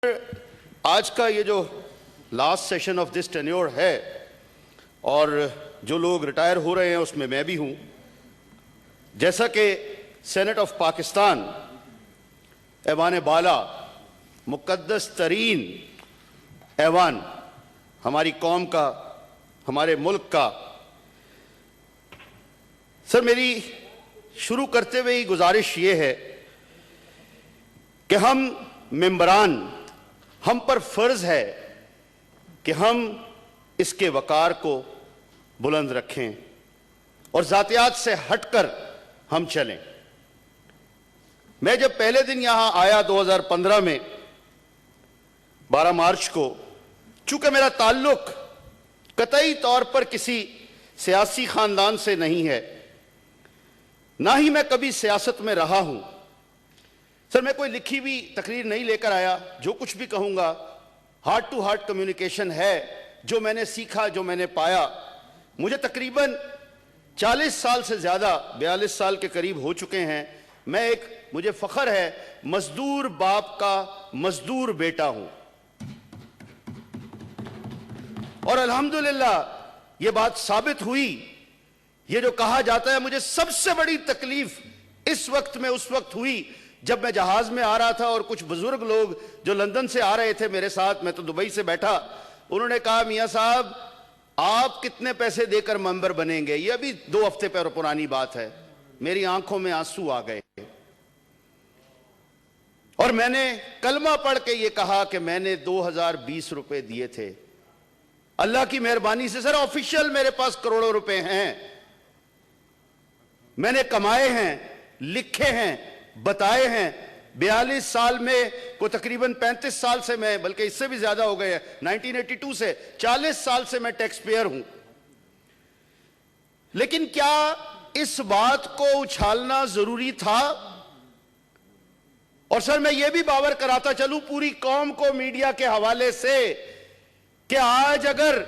आज का ये जो last session of this tenure है और जो लोग रिटायर हो रहे हैं उसमें मैं भी हूं। जैसा कि सेनेट ऑफ पाकिस्तान ऐवान बाला मुक़द्दस तरीन ऐवान हमारी कौम का, हमारे मुल्क का। सर, मेरी शुरू करते हुए ही गुजारिश ये है कि हम मेंबरान, हम पर फर्ज है कि हम इसके वकार को बुलंद रखें और जातियात से हटकर हम चलें। मैं जब पहले दिन यहां आया 2015 में 12 मार्च को, चूंकि मेरा ताल्लुक कतई तौर पर किसी सियासी खानदान से नहीं है, ना ही मैं कभी सियासत में रहा हूं। सर, मैं कोई लिखी हुई तकरीर नहीं लेकर आया। जो कुछ भी कहूंगा हार्ट टू हार्ट कम्युनिकेशन है, जो मैंने सीखा, जो मैंने पाया। मुझे तकरीबन 40 साल से ज्यादा, 42 साल के करीब हो चुके हैं। मुझे फख्र है मजदूर बाप का मजदूर बेटा हूं और अल्हम्दुलिल्लाह ये बात साबित हुई। ये जो कहा जाता है, मुझे सबसे बड़ी तकलीफ इस वक्त में उस वक्त हुई जब मैं जहाज में आ रहा था और कुछ बुजुर्ग लोग जो लंदन से आ रहे थे मेरे साथ, मैं तो दुबई से बैठा, उन्होंने कहा, मियां साहब आप कितने पैसे देकर मेंबर बनेंगे? ये अभी 2 हफ्ते पर पुरानी बात है। मेरी आंखों में आंसू आ गए और मैंने कलमा पढ़ के ये कहा कि मैंने 2020 रुपए दिए थे। अल्लाह की मेहरबानी से सर ऑफिशियल मेरे पास करोड़ों रुपए हैं, मैंने कमाए हैं, लिखे हैं, बताए हैं। 42 साल में को तकरीबन 35 साल से मैं, बल्कि इससे भी ज्यादा हो गए हैं, 1982 से 40 साल से मैं टैक्स पेयर हूं। लेकिन क्या इस बात को उछालना जरूरी था? और सर मैं ये भी बावर कराता चलूं पूरी कौम को मीडिया के हवाले से कि आज अगर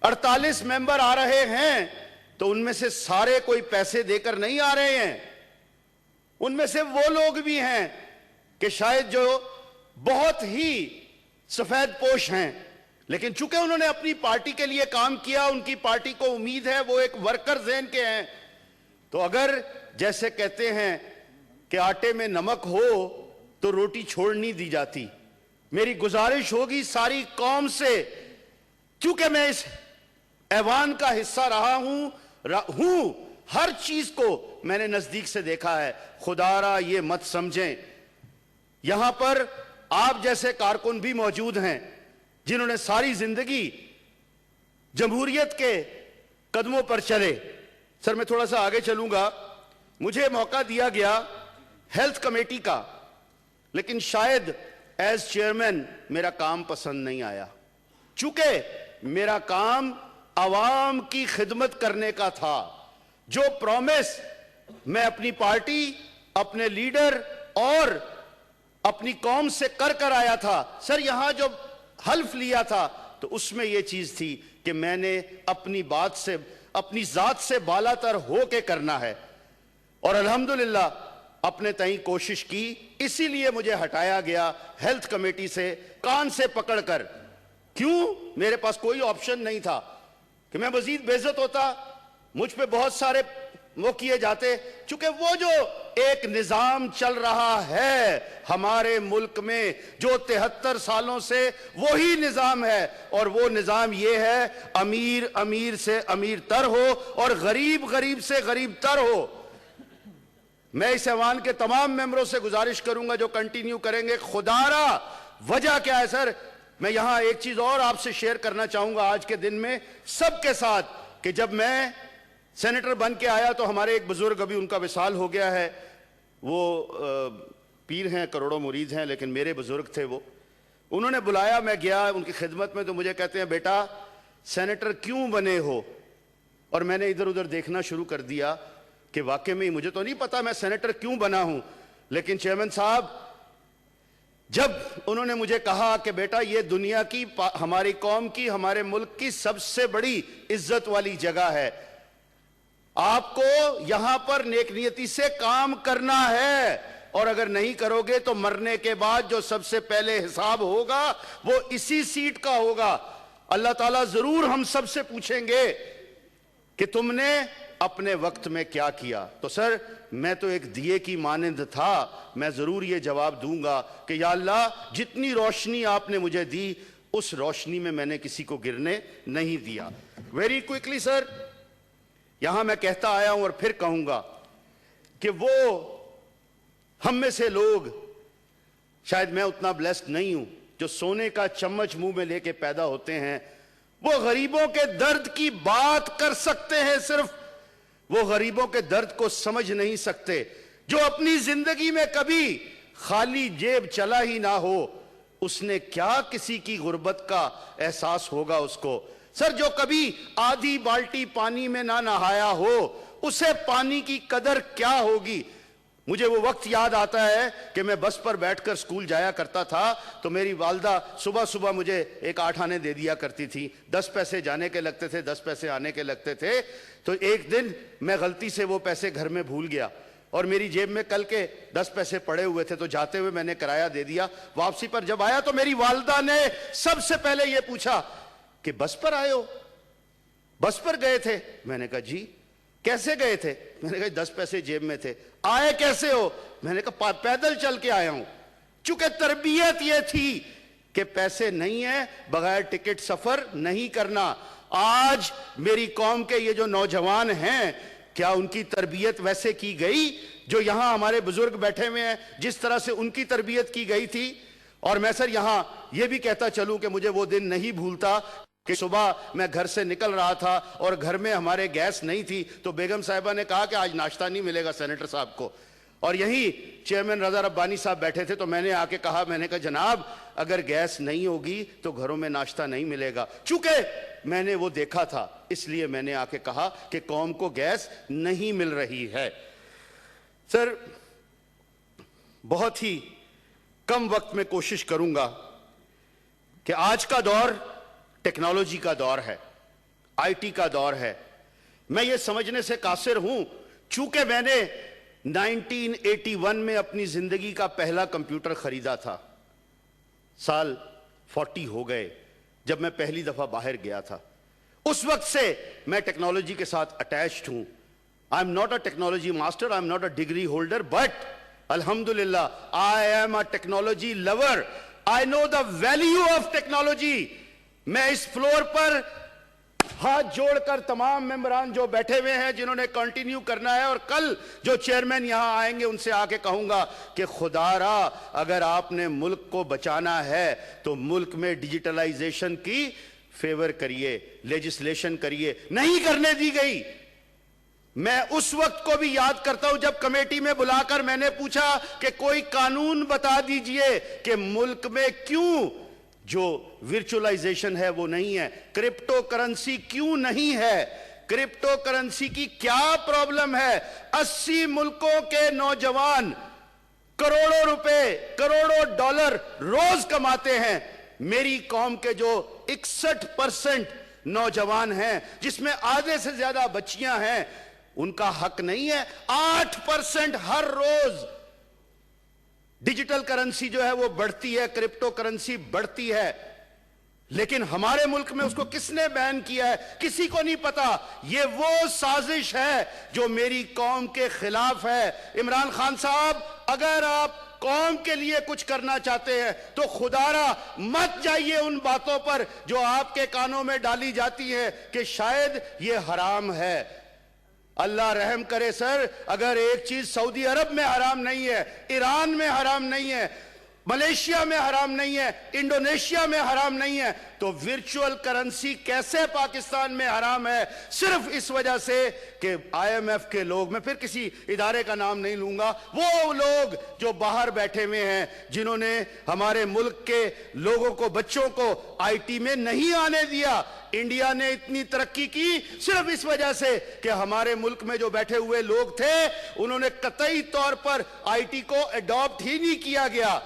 48 मेंबर आ रहे हैं तो उनमें से सारे कोई पैसे देकर नहीं आ रहे हैं। उनमें से वो लोग भी हैं कि शायद जो बहुत ही सफेद पोश हैं, लेकिन चूंकि उन्होंने अपनी पार्टी के लिए काम किया, उनकी पार्टी को उम्मीद है, वो एक वर्कर ज़हन के हैं। तो अगर जैसे कहते हैं कि आटे में नमक हो तो रोटी छोड़ नहीं दी जाती, मेरी गुजारिश होगी सारी कौम से, क्योंकि मैं इस ऐवान का हिस्सा रहा हूं, हर चीज को मैंने नजदीक से देखा है। खुदारा ये मत समझें, यहां पर आप जैसे कारकुन भी मौजूद हैं जिन्होंने सारी जिंदगी जमहूरियत के कदमों पर चले। सर मैं थोड़ा सा आगे चलूंगा। मुझे मौका दिया गया हेल्थ कमेटी का, लेकिन शायद एज चेयरमैन मेरा काम पसंद नहीं आया, चूंकि मेरा काम आवाम की खिदमत करने का था। जो प्रॉमिस मैं अपनी पार्टी, अपने लीडर और अपनी कौम से कर आया था, सर यहां जो हल्फ लिया था तो उसमें यह चीज थी कि मैंने अपनी बात से, अपनी जात से बालातर हो के करना है और अल्हम्दुलिल्लाह अपने तई कोशिश की। इसीलिए मुझे हटाया गया हेल्थ कमेटी से कान से पकड़कर। क्यों? मेरे पास कोई ऑप्शन नहीं था कि मैं मजीद बेइज्जत होता, मुझ पे बहुत सारे वो किए जाते। चूंकि वो जो एक निजाम चल रहा है हमारे मुल्क में, जो 73 सालों से वही निजाम है, और वो निजाम ये है अमीर अमीर से अमीर तर हो और गरीब गरीब से गरीब तर हो। मैं इस ऐवान के तमाम मेंबरों से गुजारिश करूंगा जो कंटिन्यू करेंगे, खुदारा वजह क्या है? सर मैं यहां एक चीज और आपसे शेयर करना चाहूंगा आज के दिन में सबके साथ, कि जब मैं सेनेटर बन के आया तो हमारे एक बुजुर्ग, अभी उनका विसाल हो गया है, वो पीर हैं, करोड़ों मुरीद हैं, लेकिन मेरे बुजुर्ग थे वो। उन्होंने बुलाया, मैं गया उनकी खिदमत में, तो मुझे कहते हैं, बेटा सेनेटर क्यों बने हो? और मैंने इधर उधर देखना शुरू कर दिया कि वाकई में मुझे तो नहीं पता मैं सेनेटर क्यों बना हूं, लेकिन चेयरमैन साहब जब उन्होंने मुझे कहा कि बेटा ये दुनिया की, हमारी कौम की, हमारे मुल्क की सबसे बड़ी इज्जत वाली जगह है, आपको यहां पर नेकनियती से काम करना है, और अगर नहीं करोगे तो मरने के बाद जो सबसे पहले हिसाब होगा वो इसी सीट का होगा। अल्लाह ताला जरूर हम सबसे पूछेंगे कि तुमने अपने वक्त में क्या किया। तो सर, मैं तो एक दिए की मानंद था, मैं जरूर ये जवाब दूंगा कि या अल्लाह, जितनी रोशनी आपने मुझे दी उस रोशनी में मैंने किसी को गिरने नहीं दिया। वेरी क्विकली सर, यहां मैं कहता आया हूं और फिर कहूंगा कि वो हम में से लोग, शायद मैं उतना ब्लेस्ड नहीं हूं, जो सोने का चम्मच मुंह में लेके पैदा होते हैं, वो गरीबों के दर्द की बात कर सकते हैं, सिर्फ वो गरीबों के दर्द को समझ नहीं सकते। जो अपनी जिंदगी में कभी खाली जेब चला ही ना हो, उसने क्या किसी की गुर्बत का एहसास होगा उसको। सर, जो कभी आधी बाल्टी पानी में ना नहाया हो, उसे पानी की कदर क्या होगी। मुझे वो वक्त याद आता है कि मैं बस पर बैठकर स्कूल जाया करता था, तो मेरी वालदा सुबह सुबह मुझे एक 8 आने दे दिया करती थी। 10 पैसे जाने के लगते थे, 10 पैसे आने के लगते थे। तो एक दिन मैं गलती से वो पैसे घर में भूल गया और मेरी जेब में कल के 10 पैसे पड़े हुए थे, तो जाते हुए मैंने किराया दे दिया। वापसी पर जब आया तो मेरी वालदा ने सबसे पहले ये पूछा कि बस पर आए हो, बस पर गए थे? मैंने कहा जी। कैसे गए थे? मैंने कहा 10 पैसे जेब में थे। आए कैसे हो? मैंने कहा पैदल चल के आया हूं। चूंकि तरबियत यह थी कि पैसे नहीं है, बगैर टिकट सफर नहीं करना। आज मेरी कौम के ये जो नौजवान हैं, क्या उनकी तरबियत वैसे की गई जो यहां हमारे बुजुर्ग बैठे हुए हैं, जिस तरह से उनकी तरबियत की गई थी? और मैं सर यहां यह भी कहता चलूं कि मुझे वो दिन नहीं भूलता कि सुबह मैं घर से निकल रहा था और घर में हमारे गैस नहीं थी, तो बेगम साहिबा ने कहा कि आज नाश्ता नहीं मिलेगा सेनेटर साहब को। और यही चेयरमैन रजा रब्बानी साहब बैठे थे, तो मैंने आके कहा, मैंने कहा जनाब, अगर गैस नहीं होगी तो घरों में नाश्ता नहीं मिलेगा। चूंकि मैंने वो देखा था, इसलिए मैंने आके कहा कि कौम को गैस नहीं मिल रही है। सर, बहुत ही कम वक्त में कोशिश करूंगा कि आज का दौर टेक्नोलॉजी का दौर है, आईटी का दौर है। मैं ये समझने से कासिर हूं, चूंकि मैंने 1981 में अपनी जिंदगी का पहला कंप्यूटर खरीदा था। साल 40 हो गए जब मैं पहली दफा बाहर गया था। उस वक्त से मैं टेक्नोलॉजी के साथ अटैच्ड हूं। I am not a technology master, I am not a degree holder, but अल्हम्दुलिल्लाह I am a technology lover. I know the value of technology. मैं इस फ्लोर पर हाथ जोड़कर तमाम मेंबरान जो बैठे हुए हैं, जिन्होंने कंटिन्यू करना है, और कल जो चेयरमैन यहां आएंगे उनसे आके कहूंगा कि खुदारा, अगर आपने मुल्क को बचाना है तो मुल्क में डिजिटलाइजेशन की फेवर करिए, लेजिस्लेशन करिए। नहीं करने दी गई। मैं उस वक्त को भी याद करता हूं जब कमेटी में बुलाकर मैंने पूछा कि कोई कानून बता दीजिए कि मुल्क में क्यों जो वर्चुअलाइजेशन है वो नहीं है, क्रिप्टो करेंसी क्यों नहीं है, क्रिप्टो करेंसी की क्या प्रॉब्लम है। 80 मुल्कों के नौजवान करोड़ों रुपए, करोड़ों डॉलर रोज कमाते हैं। मेरी कौम के जो 61% नौजवान हैं, जिसमें आधे से ज्यादा बच्चियां हैं, उनका हक नहीं है। 8% हर रोज डिजिटल करेंसी जो है वो बढ़ती है, क्रिप्टो करेंसी बढ़ती है, लेकिन हमारे मुल्क में उसको किसने बैन किया है? किसी को नहीं पता। ये वो साजिश है जो मेरी कौम के खिलाफ है। इमरान खान साहब, अगर आप कौम के लिए कुछ करना चाहते हैं तो खुदारा मत जाइए उन बातों पर जो आपके कानों में डाली जाती है कि शायद ये हराम है। अल्लाह रहम करे सर, अगर एक चीज सऊदी अरब में हराम नहीं है, ईरान में हराम नहीं है, मलेशिया में हराम नहीं है, इंडोनेशिया में हराम नहीं है, तो वर्चुअल करेंसी कैसे पाकिस्तान में हराम है? सिर्फ इस वजह से कि IMF के लोग, मैं फिर किसी इदारे का नाम नहीं लूंगा, वो लोग जो बाहर बैठे हुए हैं, जिन्होंने हमारे मुल्क के लोगों को, बच्चों को आईटी में नहीं आने दिया। इंडिया ने इतनी तरक्की की सिर्फ इस वजह से कि हमारे मुल्क में जो बैठे हुए लोग थे, उन्होंने कतई तौर पर आईटी को अडॉप्ट ही नहीं किया गया।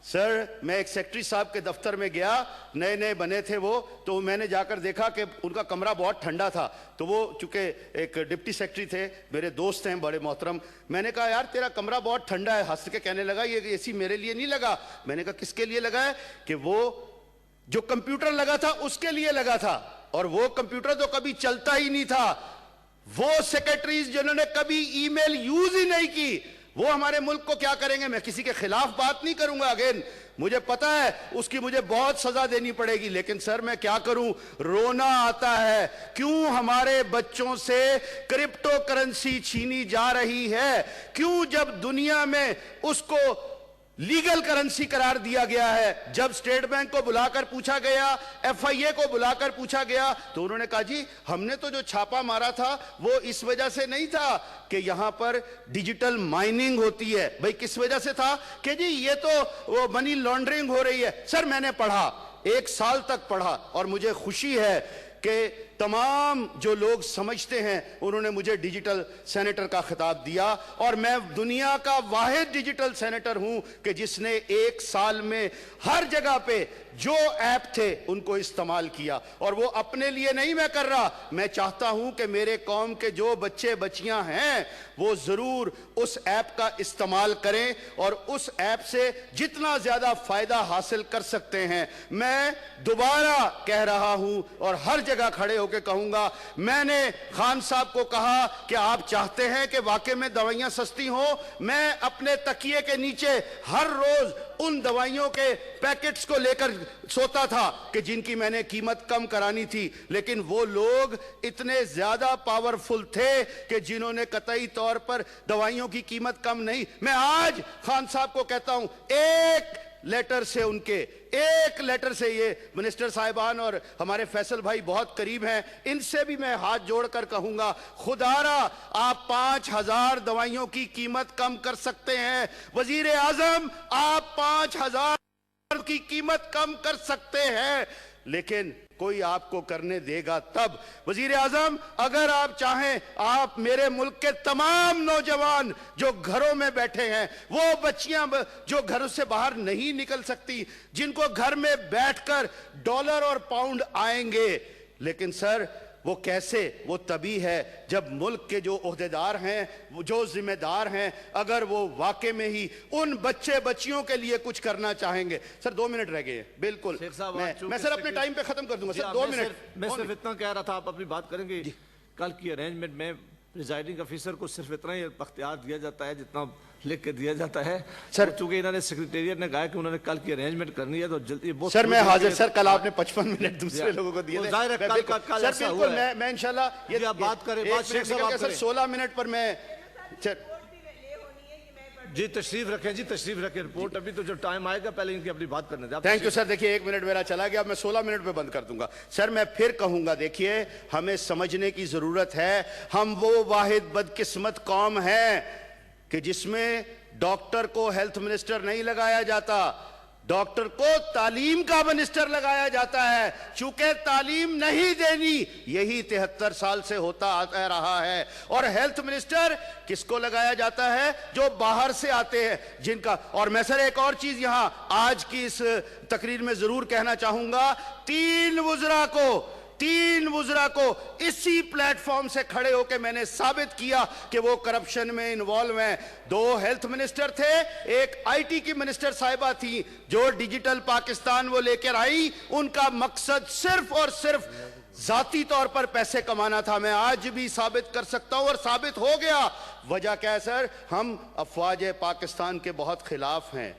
सर मैं एक सेक्रेटरी साहब के दफ्तर में गया, नए नए बने थे वो, तो मैंने जाकर देखा कि उनका कमरा बहुत ठंडा था। तो वो चूंकि एक डिप्टी सेक्रेटरी थे, मेरे दोस्त हैं बड़े मोहतरम, मैंने कहा यार तेरा कमरा बहुत ठंडा है। हंस के कहने लगा ये एसी मेरे लिए नहीं लगा। मैंने कहा किसके लिए लगा है? कि वो जो कंप्यूटर लगा था उसके लिए लगा था, और वो कंप्यूटर तो कभी चलता ही नहीं था। वो सेक्रेटरीज जिन्होंने कभी ईमेल यूज ही नहीं की, वो हमारे मुल्क को क्या करेंगे? मैं किसी के खिलाफ बात नहीं करूंगा, अगेन मुझे पता है उसकी मुझे बहुत सजा देनी पड़ेगी, लेकिन सर मैं क्या करूं, रोना आता है। क्यों हमारे बच्चों से क्रिप्टो करेंसी छीनी जा रही है? क्यों जब दुनिया में उसको लीगल करेंसी करार दिया गया है, जब स्टेट बैंक को बुलाकर पूछा गया, एफआईए को बुलाकर पूछा गया, तो उन्होंने कहा जी हमने तो जो छापा मारा था वो इस वजह से नहीं था कि यहां पर डिजिटल माइनिंग होती है। भाई किस वजह से था? कि जी ये तो वो मनी लॉन्ड्रिंग हो रही है। सर मैंने पढ़ा, 1 साल तक पढ़ा, और मुझे खुशी है कि तमाम जो लोग समझते हैं उन्होंने मुझे डिजिटल सेनेटर का खिताब दिया, और मैं दुनिया का वाहिद डिजिटल सेनेटर हूं कि जिसने 1 साल में हर जगह पे जो ऐप थे उनको इस्तेमाल किया। और वो अपने लिए नहीं मैं कर रहा, मैं चाहता हूं कि मेरे कौम के जो बच्चे बच्चियां हैं वो जरूर उस ऐप का इस्तेमाल करें और उस ऐप से जितना ज्यादा फायदा हासिल कर सकते हैं। मैं दोबारा कह रहा हूं और हर जगह खड़े होकर कहूंगा, मैंने खान साहब को कहा कि आप चाहते हैं कि वाकई में दवाइयां सस्ती हो। मैं अपने तकिए के नीचे हर रोज उन दवाइयों के पैकेट्स को लेकर सोता था कि जिनकी मैंने कीमत कम करानी थी, लेकिन वो लोग इतने ज्यादा पावरफुल थे कि जिन्होंने कतई तौर पर दवाइयों की कीमत कम नहीं। मैं आज खान साहब को कहता हूं, एक लेटर से उनके, एक लेटर से, ये मिनिस्टर साहिबान और हमारे फैसल भाई बहुत करीब हैं, इनसे भी मैं हाथ जोड़कर कहूंगा, खुदारा आप 5000 दवाइयों की कीमत कम कर सकते हैं। वजीर आजम आप 5000 की कीमत कम कर सकते हैं, लेकिन कोई आपको करने देगा तब। वजीर आजम अगर आप चाहें, आप मेरे मुल्क के तमाम नौजवान जो घरों में बैठे हैं, वो बच्चियां जो घरों से बाहर नहीं निकल सकती, जिनको घर में बैठकर डॉलर और पाउंड आएंगे, लेकिन सर वो कैसे? वो तभी है जब मुल्क के जो ओहदेदार हैं, जो जिम्मेदार हैं, अगर वो वाकई में ही उन बच्चे बच्चियों के लिए कुछ करना चाहेंगे। सर 2 मिनट रह गए, बिल्कुल मैं सर अपने टाइम पे खत्म कर दूंगा। सर 2 मिनट मैं सिर्फ इतना कह रहा था, आप अपनी बात करेंगे। कल की अरेंजमेंट में प्रिजाइडिंग अफिसर को सिर्फ इतना ही अख्तियार दिया जाता है जितना लिख के दिया जाता है। सर चूंकि इन्होंने सेक्रेटेरिएट ने कहा कि उन्होंने कल की अरेंजमेंट करनी है, तो जल्दी बहुत सर मैं हाजिर। सर कल आपने 55 मिनट दूसरे लोगों को दिए थे। सर बिल्कुल मैं इंशाल्लाह ये बात करें, सर 16 मिनट पर मैं जी तशरीफ रखें, जी तशरीफ रखें। रिपोर्ट अभी तो जो टाइम आएगा पहले इनकी अपनी बात करने दें। Thank you sir. देखिए 1 मिनट मेरा चला गया, मैं 16 मिनट पे बंद कर दूंगा। सर मैं फिर कहूंगा, देखिए हमें समझने की जरूरत है, हम वो वाहिद बदकिस्मत कौम है कि जिसमें डॉक्टर को हेल्थ मिनिस्टर नहीं लगाया जाता, डॉक्टर को तालीम का मिनिस्टर लगाया जाता है। चूंकि तालीम नहीं देनी यही 73 साल से होता आता रहा है। और हेल्थ मिनिस्टर किसको लगाया जाता है? जो बाहर से आते हैं, जिनका। और मैं सर एक और चीज यहां आज की इस तकरीर में जरूर कहना चाहूंगा, 3 वुज़रा को इसी प्लेटफॉर्म से खड़े होकर मैंने साबित किया कि वो करप्शन में इन्वॉल्व हैं। 2 हेल्थ मिनिस्टर थे, एक आईटी की मिनिस्टर साहिबा थी जो डिजिटल पाकिस्तान वो लेकर आई। उनका मकसद सिर्फ और सिर्फ जाती तौर पर पैसे कमाना था। मैं आज भी साबित कर सकता हूं और साबित हो गया। वजह क्या है सर? हम अफवाज पाकिस्तान के बहुत खिलाफ हैं,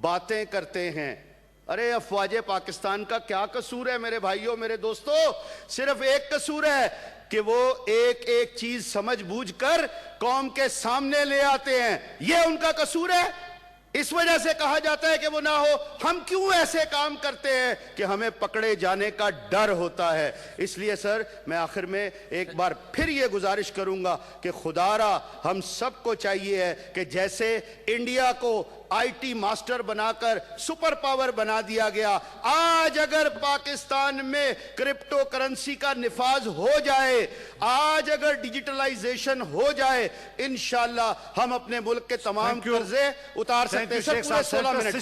बातें करते हैं। अरे अफवाज पाकिस्तान का क्या कसूर है मेरे भाइयों, मेरे दोस्तों? सिर्फ एक कसूर है कि वो एक एक चीज समझ बूझ कर कौम के सामने ले आते हैं, ये उनका कसूर है। इस वजह से कहा जाता है कि वो ना हो। हम क्यों ऐसे काम करते हैं कि हमें पकड़े जाने का डर होता है। इसलिए सर मैं आखिर में एक बार फिर ये गुजारिश करूंगा कि खुदारा हम सबको चाहिए है कि जैसे इंडिया को आईटी मास्टर बनाकर सुपर पावर बना दिया गया। आज अगर पाकिस्तान में क्रिप्टो करेंसी का निफाज हो जाए, आज अगर डिजिटलाइजेशन हो जाए, इंशाल्लाह हम अपने मुल्क के तमाम कर्जे उतार सकते हैं। सर पूरे 16 मिनट पे।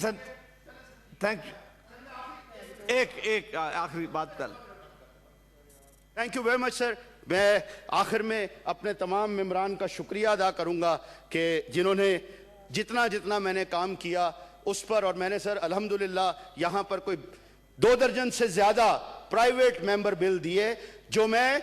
Sir thank you. एक आखिरी बात कर। Thank you very much sir. मैं आखिर में अपने तमाम मेंबरान का शुक्रिया अदा करूंगा कि जिन्होंने जितना जितना मैंने काम किया उस पर, और मैंने सर अल्हम्दुलिल्लाह यहां पर कोई 2 दर्जन से ज्यादा प्राइवेट मेंबर बिल दिए, जो मैं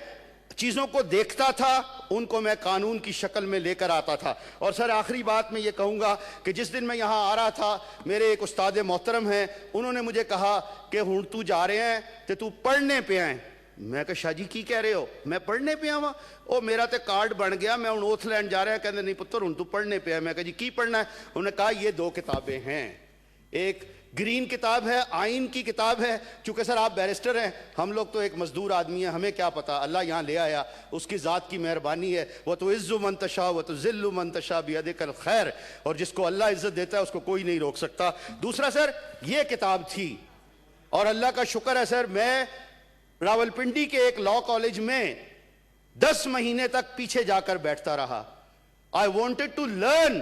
चीजों को देखता था उनको मैं कानून की शक्ल में लेकर आता था। और सर आखिरी बात मैं ये कहूंगा कि जिस दिन मैं यहां आ रहा था, मेरे एक उस्ताद मोहतरम हैं, उन्होंने मुझे कहा कि हुण तू जा रहे हैं तो तू पढ़ने पे आए। मैं कहा शाह जी की कह रहे हो, मैं पढ़ने पे आवा? ओ मेरा तो कार्ड बन गया, मैं हुण ओथ लैंड जा रहा है। कहते नहीं पुत्र हुण तू पढ़ने पे आए। मैं कहा जी की पढ़ना है? उन्होंने कहा ये 2 किताबें हैं, एक ग्रीन किताब है, आइन की किताब है। चूंकि सर आप बैरिस्टर हैं, हम लोग तो एक मजदूर आदमी है, हमें क्या पता, अल्लाह यहाँ ले आया, उसकी ज़ात की मेहरबानी है। वह तो इज़्ज़ु मन तशा व तो ज़िल्लु मन तशा बियदिकल खैर, और जिसको अल्लाह इज्जत देता है उसको कोई नहीं रोक सकता। दूसरा सर ये किताब थी, और अल्लाह का शुक्र है सर मैं रावलपिंडी के एक लॉ कॉलेज में 10 महीने तक पीछे जाकर बैठता रहा। आई वॉन्टेड टू लर्न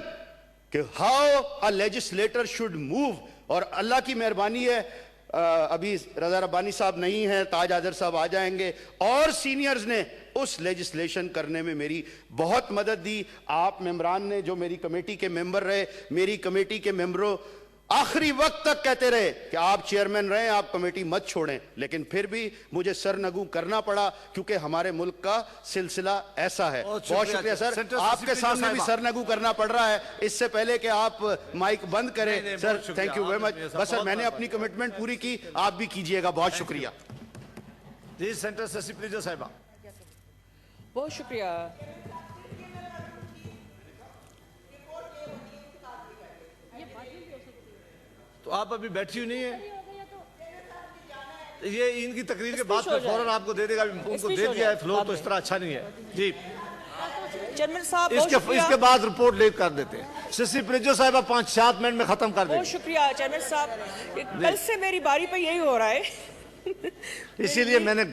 कि how a legislator should move, और अल्लाह की मेहरबानी है अभी रजा रब्बानी साहब नहीं है, ताज आदर साहब आ जाएंगे, और सीनियर्स ने उस लेजिस्लेशन करने में मेरी बहुत मदद दी। आप मेंबरान ने जो मेरी कमेटी के मेंबर रहे, मेरी कमेटी के मेंबरों आखिरी वक्त तक कहते रहे कि आप चेयरमैन रहे, आप कमेटी मत छोड़ें, लेकिन फिर भी मुझे सरनगू करना पड़ा क्योंकि हमारे मुल्क का सिलसिला ऐसा है। बहुत शुक्रिया सर, आपके सामने भी सरनगू करना पड़ रहा है। इससे पहले कि आप माइक बंद करें sir, thank you very much. बस सर मैंने अपनी कमिटमेंट पूरी की, आप भी कीजिएगा। बहुत शुक्रिया जी। सेंटर ससी प्लीजा साहिबा, बहुत शुक्रिया। तो आप अभी बैठी हुई नहीं है, ये इनकी तकरीर के बाद में फौरन आपको दे देगा, उनको दे दिया है फ्लोर, तो इस तरह अच्छा नहीं है जी। चेयरमैन साहब इसके बाद रिपोर्ट लेट कर देते हैं। सिसी प्रिजो साहिबा 5-7 मिनट में खत्म कर देंगे। बहुत शुक्रिया चेयरमैन साहब, कल से मेरी बारी पे यही हो रहा है इसीलिए मैंने